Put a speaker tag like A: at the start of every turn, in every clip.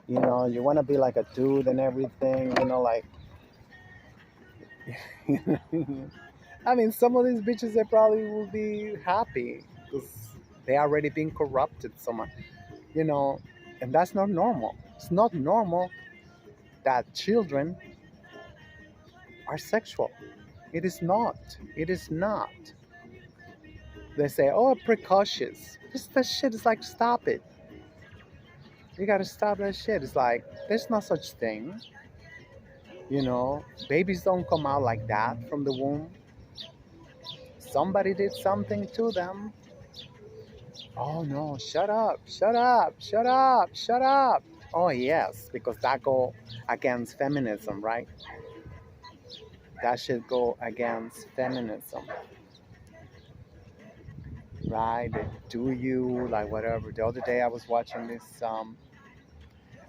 A: You want to be like a dude and everything, like I mean, some of these bitches, they probably will be happy because they already been corrupted so much, you know, and that's not normal. It's not normal that children are sexual. It is not. It is not. They say, oh, precocious. That shit is like, stop it. You gotta stop that shit. It's like, there's no such thing. Babies don't come out like that from the womb. Somebody did something to them. Oh no, shut up, shut up, shut up, shut up. Oh yes, because that go against feminism, right? That should go against feminism, right? Do you like whatever? The other day I was watching this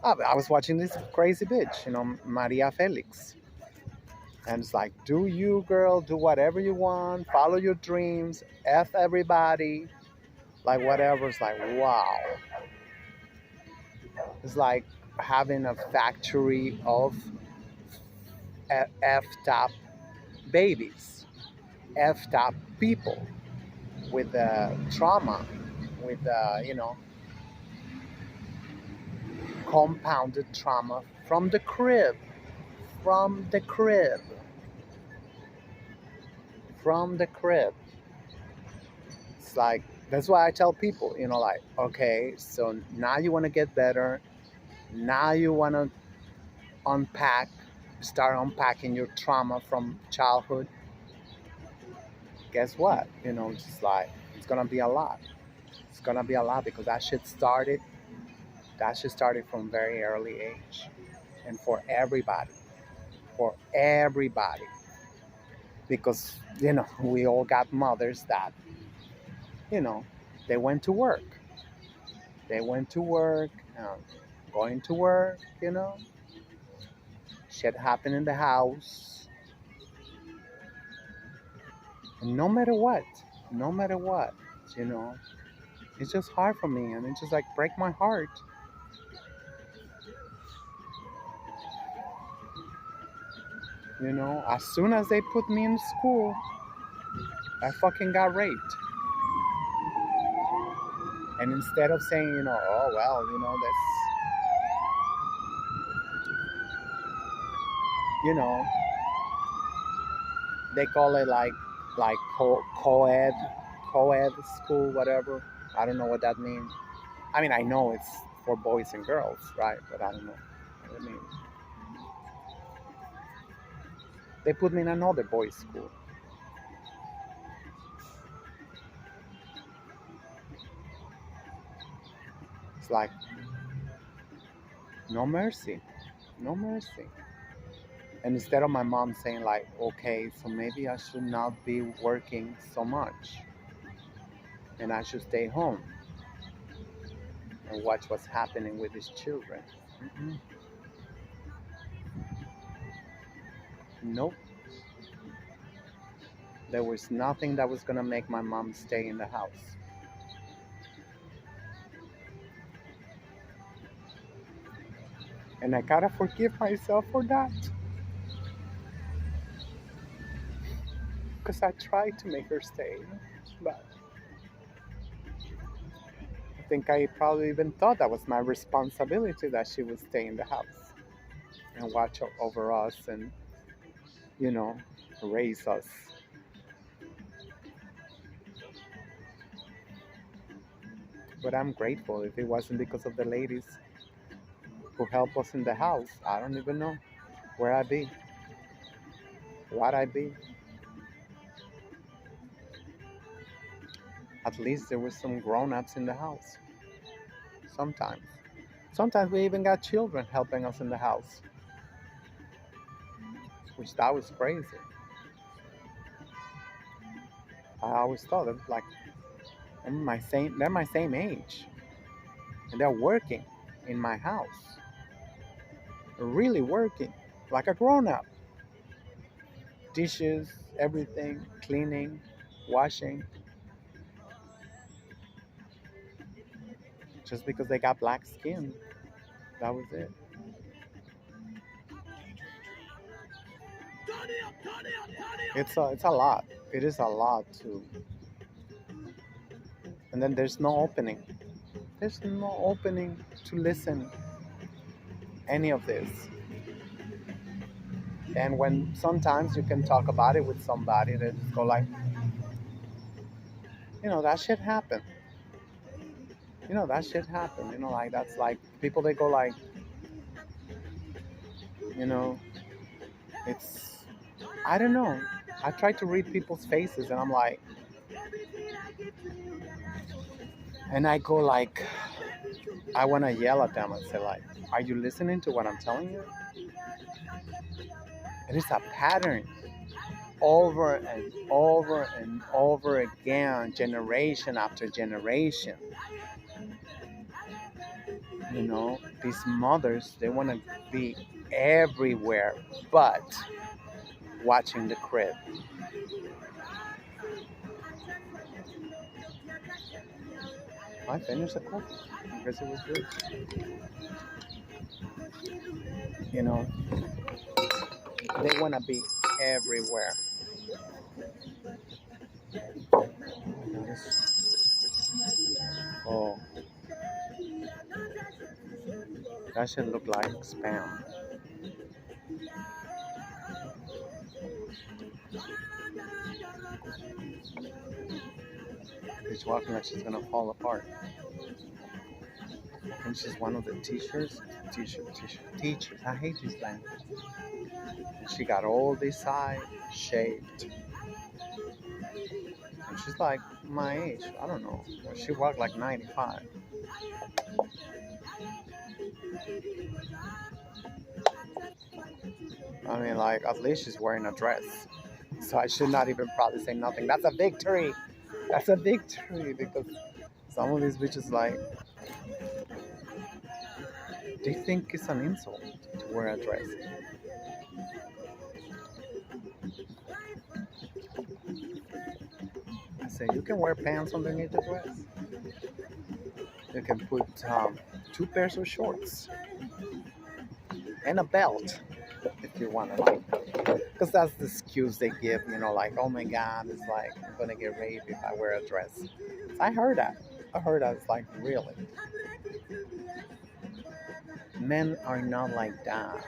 A: I was watching this crazy bitch, Maria Felix. And it's like, do you girl, do whatever you want, follow your dreams, F everybody, like whatever. It's like, wow. It's like having a factory of effed up babies, effed up people with trauma, with compounded trauma from the crib, from the crib, from the crib. It's like that's why I tell people, like, okay, so now you want to get better. Now you want to unpack, start unpacking your trauma from childhood. Guess what? It's just like it's gonna be a lot. It's gonna be a lot because that shit started. That shit started from very early age, and for everybody, for everybody, because we all got mothers that you know they went to work. They went to work, going to work. Shit happened in the house, and no matter what, you know, it's just hard for me, and it just like break my heart. As soon as they put me in school, I fucking got raped. And instead of saying, oh well, you know, they call it like co-ed school, whatever. I don't know what that means. I mean, I know it's for boys and girls, right? But I don't know what it means. They put me in another boys' school. It's like no mercy, no mercy. And instead of my mom saying like, okay, so maybe I should not be working so much, and I should stay home and watch what's happening with these children. Mm-mm. Nope. There was nothing that was gonna make my mom stay in the house. And I gotta forgive myself for that. Because I tried to make her stay. But I think I probably even thought that was my responsibility that she would stay in the house and watch over us and, you know, raise us. But I'm grateful. If it wasn't because of the ladies who help us in the house, I don't even know where I'd be, what I'd be. At least there were some grown-ups in the house. Sometimes. Sometimes we even got children helping us in the house, which that was crazy. I always thought that like they're my same age, and they're working in my house, really working like a grown-up. Dishes, everything, cleaning, washing, just because they got black skin. That was it. It's a lot. It is a lot too. And then there's no opening. There's no opening to listen any of this. And when sometimes you can talk about it with somebody, they just go like, that shit happened. That shit happened. Like that's like people they go like, you know, it's I don't know. I try to read people's faces and I'm like, and I go like, I want to yell at them and say like, are you listening to what I'm telling you? It is a pattern over and over and over again, generation after generation. These mothers, they want to be everywhere but watching the crib. I finished the coffee because it was good. You know, they want to be everywhere. Oh, that should look like spam. She's walking like she's gonna fall apart. I think she's one of the teachers. I hate this language. And she got all this eye shaped. And she's like my age. I don't know. She walked like 95. I mean, like, at least she's wearing a dress. So I should not even probably say nothing. That's a victory. That's a victory because some of these bitches, like, they think it's an insult to wear a dress. I say, you can wear pants underneath the dress. You can put two pairs of shorts and a belt if you want to, like, because that's the excuse they give, like, oh my God, it's like, I'm going to get raped if I wear a dress. So I heard that. It's like, really? Men are not like that.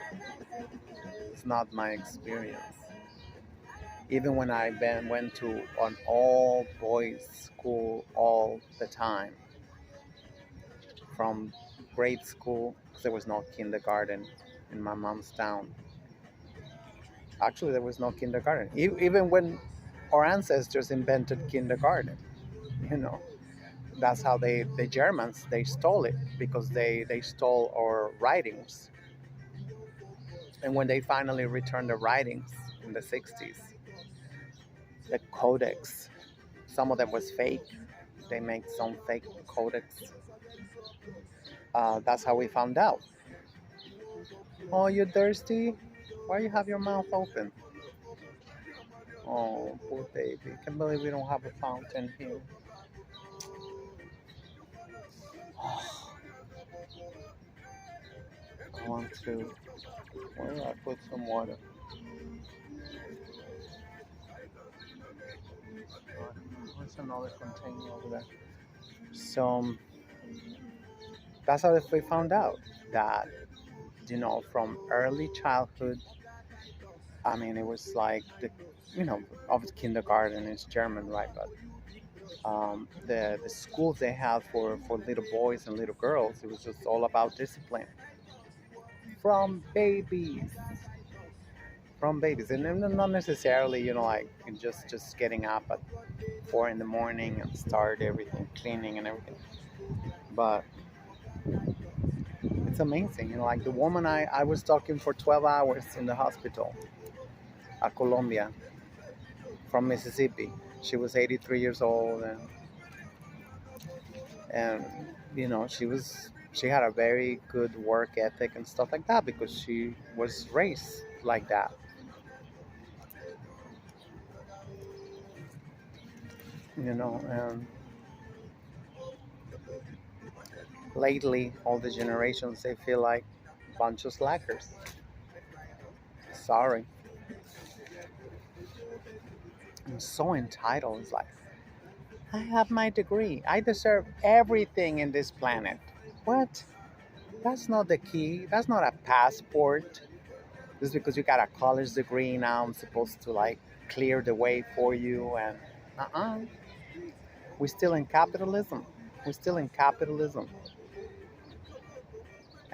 A: It's not my experience. Even when went to an all boys school all the time, from grade school, because there was no kindergarten in my mom's town. Actually, there was no kindergarten. Even when our ancestors invented kindergarten, you know, that's how the Germans, they stole it because they stole our writings. And when they finally returned the writings in the 60s, the codex, some of them was fake. They made some fake codex. That's how we found out. Oh, you thirsty? Why you have your mouth open? Oh, poor baby. Can't believe we don't have a fountain here. I want to. Where do I put some water? There's another container over there. So that's how we found out that, from early childhood, I mean, it was like of kindergarten is German, right? But the schools they had for little boys and little girls, it was just all about discipline from babies, and then not necessarily, like just getting up at 4 in the morning and start everything, cleaning and everything. But it's amazing, like the woman I was talking for 12 hours in the hospital at Colombia from Mississippi. She was 83 years old, and she had a very good work ethic and stuff like that because she was raised like that. And lately, all the generations, they feel like a bunch of slackers. Sorry. I'm so entitled. It's like, I have my degree. I deserve everything in this planet. What? That's not the key. That's not a passport. Just because you got a college degree now, I'm supposed to like clear the way for you. And uh-uh. We're still in capitalism. We're still in capitalism.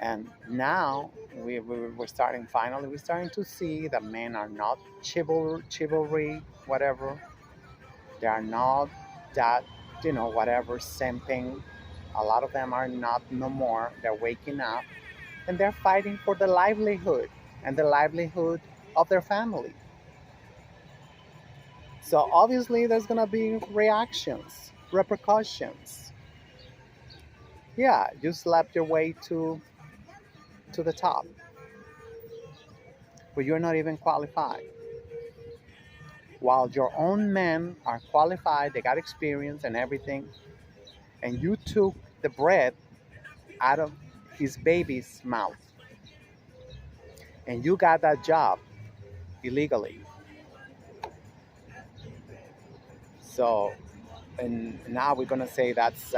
A: And now we're starting, finally, we're starting to see that men are not chivalry, whatever. They are not that, whatever, simping. A lot of them are not no more. They're waking up and they're fighting for the livelihood and the livelihood of their family. So obviously there's gonna be reactions, repercussions. Yeah, you slept your way to the top, but you're not even qualified. While your own men are qualified, they got experience and everything, and you took the bread out of his baby's mouth, and you got that job illegally. So, and now we're gonna say that's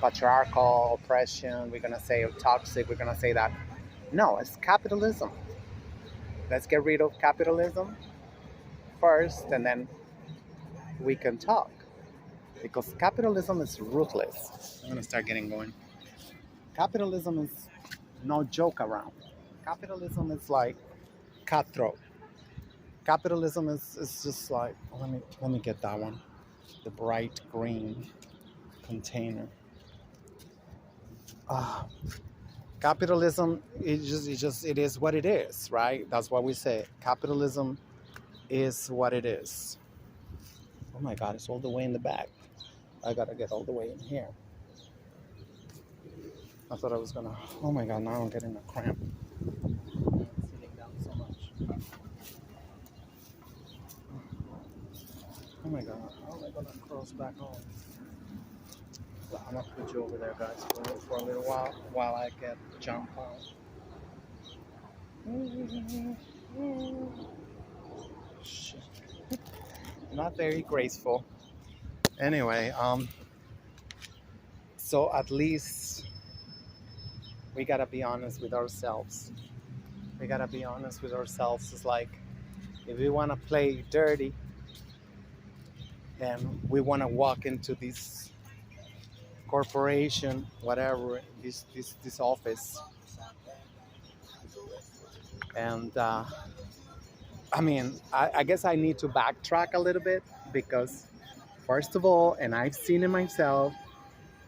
A: patriarchal oppression. We're gonna say toxic. We're gonna say that. No, it's capitalism. Let's get rid of capitalism first, and then we can talk. Because capitalism is ruthless. I'm gonna start getting going. Capitalism is no joke around. Capitalism is like cutthroat. Capitalism is just like, let me get that one, the bright green container. Ah, capitalism, it is what it is, right? That's what we say. Capitalism is what it is. Oh my God, it's all the way in the back. I gotta get all the way in here. I thought I was gonna. Oh my God, now I'm getting a cramp. I'm sitting down so much. Oh my God, how am I gonna cross back home? So I'm gonna put you over there, guys, for a little while I get jump on. Shit. Not very graceful. Anyway, so at least we gotta be honest with ourselves. We gotta be honest with ourselves. It's like, if we wanna play dirty, then we wanna walk into this corporation, whatever, this office, and I guess I need to backtrack a little bit because, first of all, and I've seen it myself,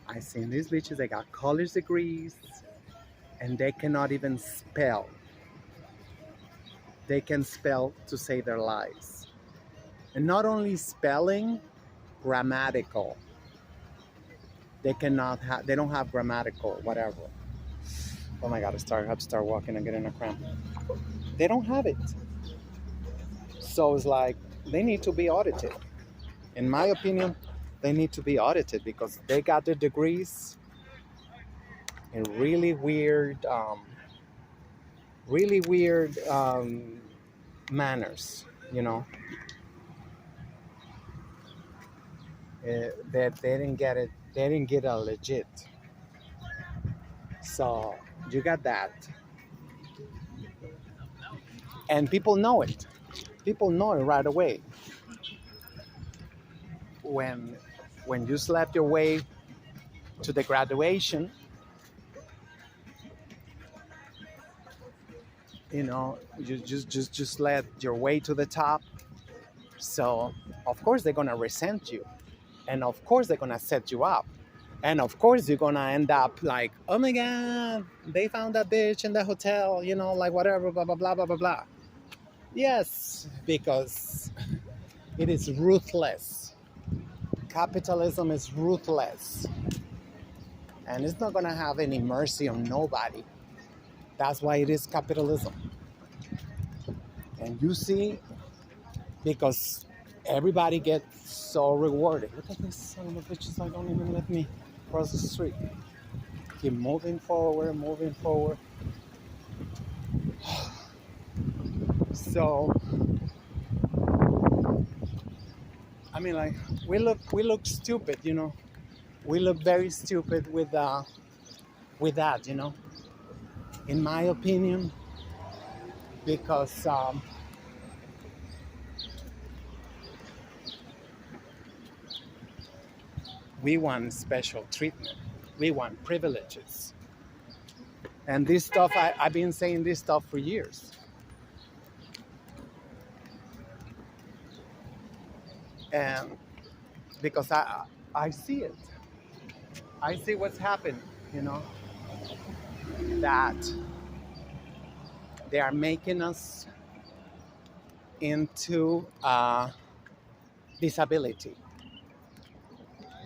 A: I've seen these bitches, they got college degrees and they cannot even spell. They can spell to save their lives. And not only spelling, grammatical. They don't have grammatical, whatever. Oh my God, I have to start walking and getting a cramp. They don't have it. So it's like, they need to be audited. In my opinion, they need to be audited because they got their degrees in really weird manners, that they didn't get it. They didn't get it legit. So you got that, and people know it. People know it right away. When you slept your way to the graduation, you just led your way to the top. So of course they're gonna resent you, and of course they're gonna set you up, and of course you're gonna end up like, oh my God, they found that bitch in the hotel, like whatever, blah blah blah blah blah blah. Yes, because it is ruthless. Capitalism is ruthless, and it's not gonna have any mercy on nobody. That's why it is capitalism. And you see, because everybody gets so rewarded. Look at this son of a bitch, like, don't even let me cross the street. keep moving forward, moving forward. So I mean, like we look stupid, We look very stupid with that, in my opinion, because we want special treatment, we want privileges, and this stuff I've been saying this stuff for years, and because I see it, I see what's happening, you know, that they are making us into disability.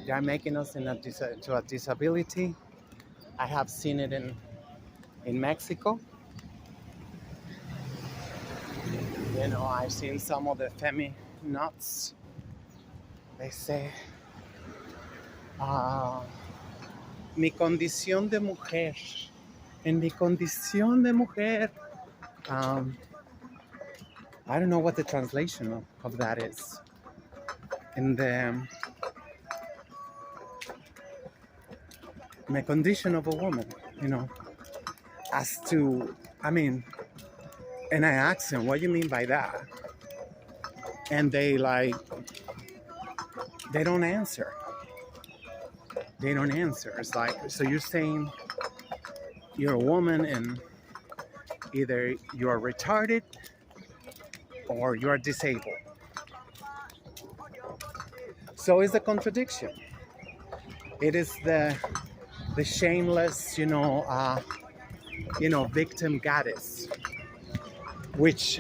A: They are making us to a disability. I have seen it in Mexico. I've seen some of the femi nuts. They say, ah, mi condición de mujer. En mi condición de mujer. I don't know what the translation of that is. In the my condition of a woman, as to, and I asked them, what do you mean by that? And they don't answer. They don't answer. It's like, so you're saying you're a woman and either you're retarded or you're disabled. So it's a contradiction. It is the shameless, victim goddess, which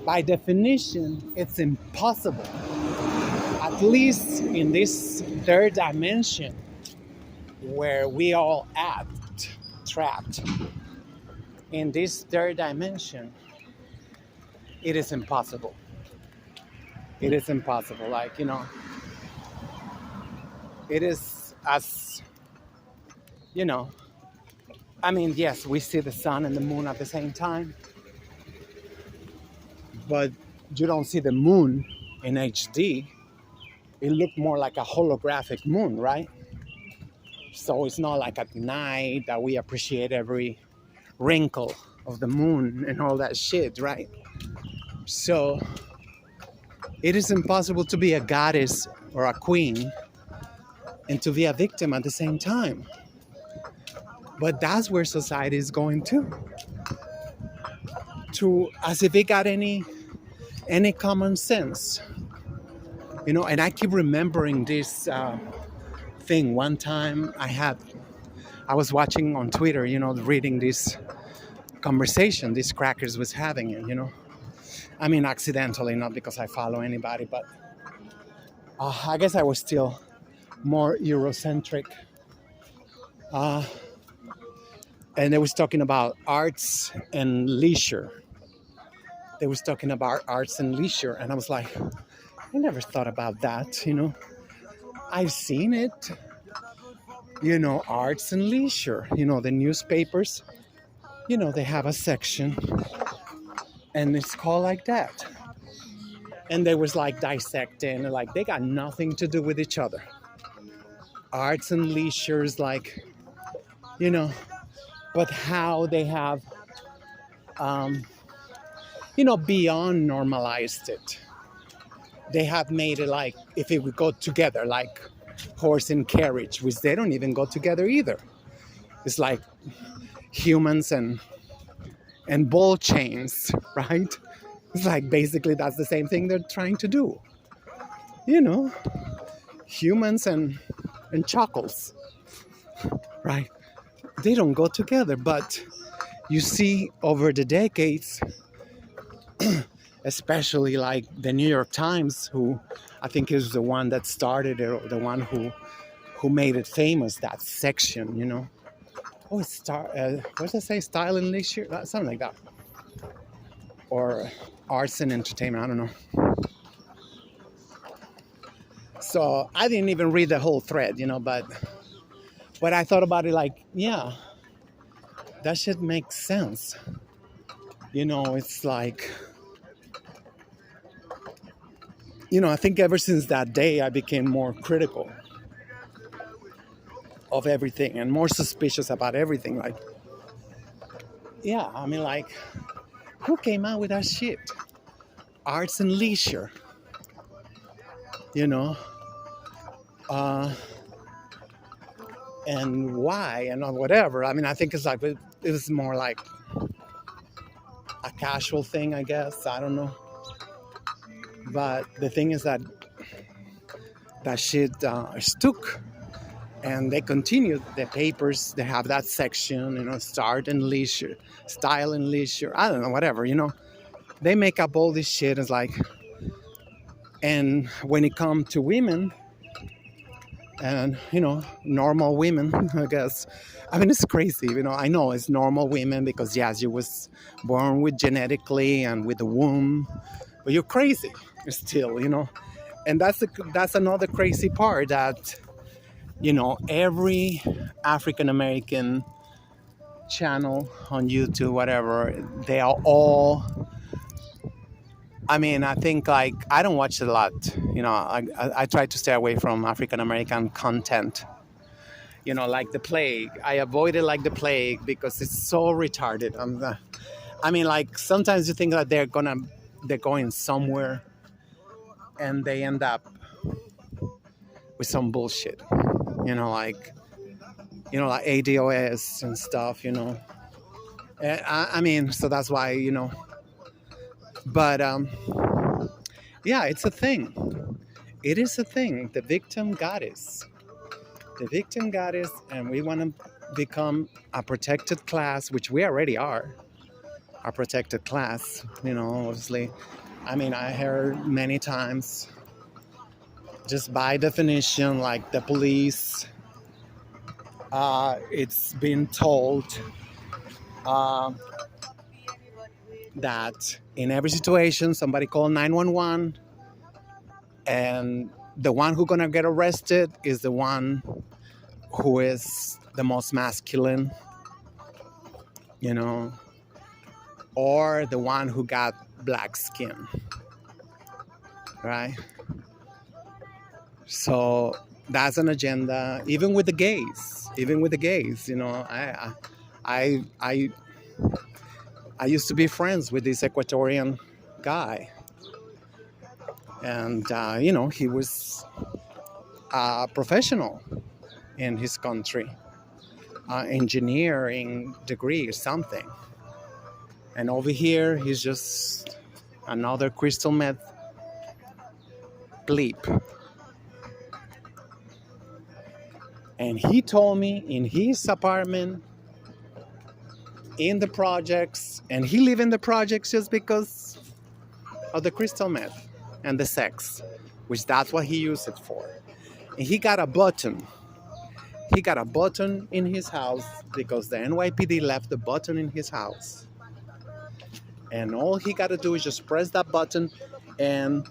A: by definition, it's impossible. At least in this third dimension where we all trapped. In this third dimension, it is impossible. It is impossible. It is as, yes, we see the sun and the moon at the same time, but you don't see the moon in HD. It looked more like a holographic moon, right? So it's not like at night that we appreciate every wrinkle of the moon and all that shit, right? So it is impossible to be a goddess or a queen and to be a victim at the same time. But that's where society is going to as if it got any common sense. And I keep remembering this thing. One time I was watching on Twitter, reading this conversation these crackers was having it, accidentally, not because I follow anybody, but I guess I was still more Eurocentric. And they was talking about arts and leisure. They was talking about arts and leisure, and I was like, I never thought about that, I've seen it, arts and leisure, the newspapers, they have a section and it's called like that. And they was like dissecting, like they got nothing to do with each other. Arts and leisure is like, but how they have, beyond normalized it. They have made it like if it would go together, like horse and carriage, which they don't even go together either. It's like humans and ball chains, right? It's like basically that's the same thing they're trying to do. Humans and chuckles, right? They don't go together, but you see over the decades, especially like the New York Times, who I think is the one that started it, or the one who made it famous, that section, Oh, it's what does it say? Style and leisure? Something like that. Or arts and entertainment, I don't know. So I didn't even read the whole thread, but But I thought about it like, yeah, that shit makes sense. It's like, I think ever since that day, I became more critical of everything and more suspicious about everything. Like, yeah, I mean, like, who came out with that shit? Arts and leisure, you know, uh, and why and whatever. I mean, I think it's like it was more like a casual thing, I guess. I don't know. But the thing is that that shit stuck, and they continued. The papers, they have that section, start and leisure, style and leisure. I don't know, whatever. They make up all this shit. It's like, and when it comes to women, and normal women, I guess. I mean, it's crazy. I know it's normal women because yes, you was born with genetically and with the womb, but you're crazy still. And that's another crazy part that every African American channel on YouTube, whatever, they are all. I mean, I think like I don't watch it a lot. I try to stay away from African American content. Like the plague. I avoid it like the plague because it's so retarded. I mean, like sometimes you think that they're going somewhere, and they end up with some bullshit. Like like ADOS and stuff. And I mean, so that's why But yeah, it's a thing. It is a thing. The victim goddess. The victim goddess, and we want to become a protected class, which we already are. A protected class, obviously. I mean, I heard many times, just by definition, like the police, it's been told that in every situation, somebody call 911, and the one who's gonna get arrested is the one who is the most masculine, or the one who got black skin, right? So that's an agenda, even with the gays. I used to be friends with this Ecuadorian guy, and he was a professional in his country, engineering degree or something, and over here he's just another crystal meth bleep. And he told me in his apartment, in the projects, and he lived in the projects just because of the crystal meth and the sex, which that's what he used it for. And he got a button. He got a button in his house because the NYPD left the button in his house. And all he got to do is just press that button, and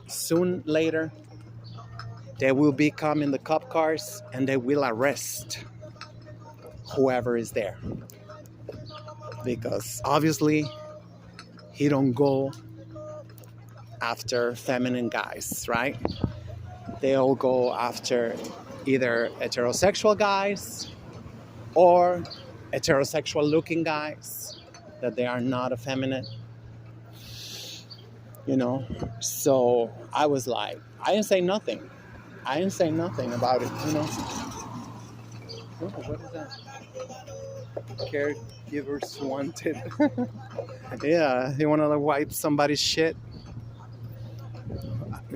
A: soon later, they will be coming the cop cars and they will arrest whoever is there. Because obviously, he don't go after feminine guys, right? They all go after either heterosexual guys or heterosexual looking guys that they are not effeminate. So I was like, I didn't say nothing about it. Oh, what is that? Caregivers wanted. Yeah, they want to wipe somebody's shit.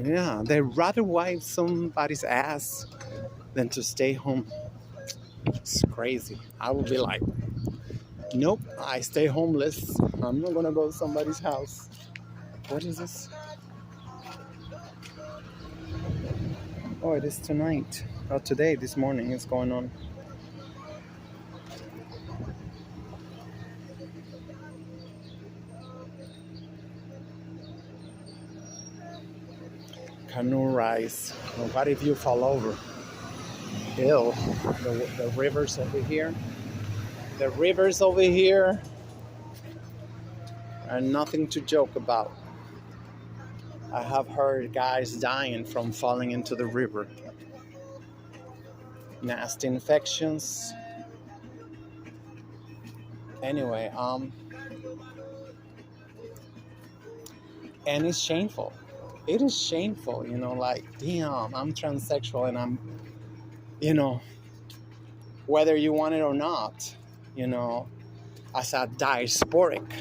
A: Yeah, they'd rather wipe somebody's ass than to stay home. It's crazy. I would be like, nope, I stay homeless. I'm not gonna go to somebody's house. What is this? Oh, it is tonight. Oh, today, this morning, it's going on. Canoe rice. Well, what if you fall over? Ew, the rivers over here. The rivers over here are nothing to joke about. I have heard guys dying from falling into the river. Nasty infections. Anyway, and it's shameful. It is shameful, like, damn, I'm transsexual and I'm, you know, whether you want it or not, you know, as a diasporic,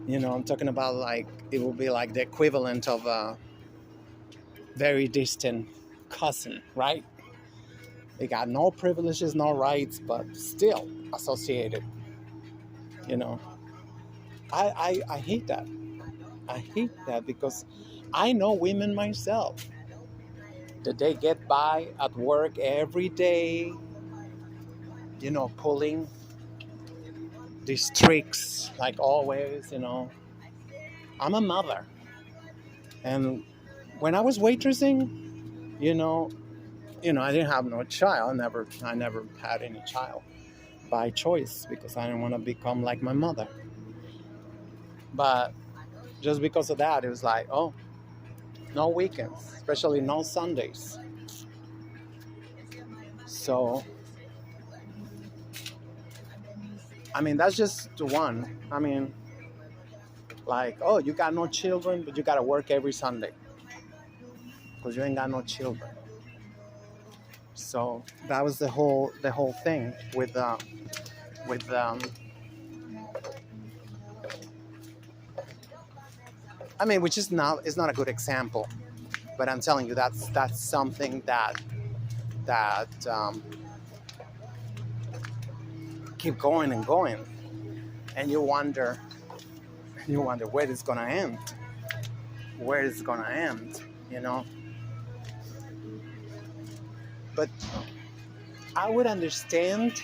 A: I'm talking about like, it will be like the equivalent of a very distant cousin, right? They got no privileges, no rights, but still associated, you know. I hate that. I hate that because I know women myself that they get by at work every day, pulling these tricks like always, I'm a mother. And when I was waitressing, I didn't have no child. I never had any child by choice because I didn't want to become like my mother. But just because of that, it was like, oh, no weekends, especially no Sundays. So, I mean, that's just one. I mean, like, oh, you got no children, but you got to work every Sunday because you ain't got no children. So that was the whole thing with I mean, which is not a good example, but I'm telling you that's something that keep going and going, and you wonder where it's gonna end, where it's gonna end, you know. But I would understand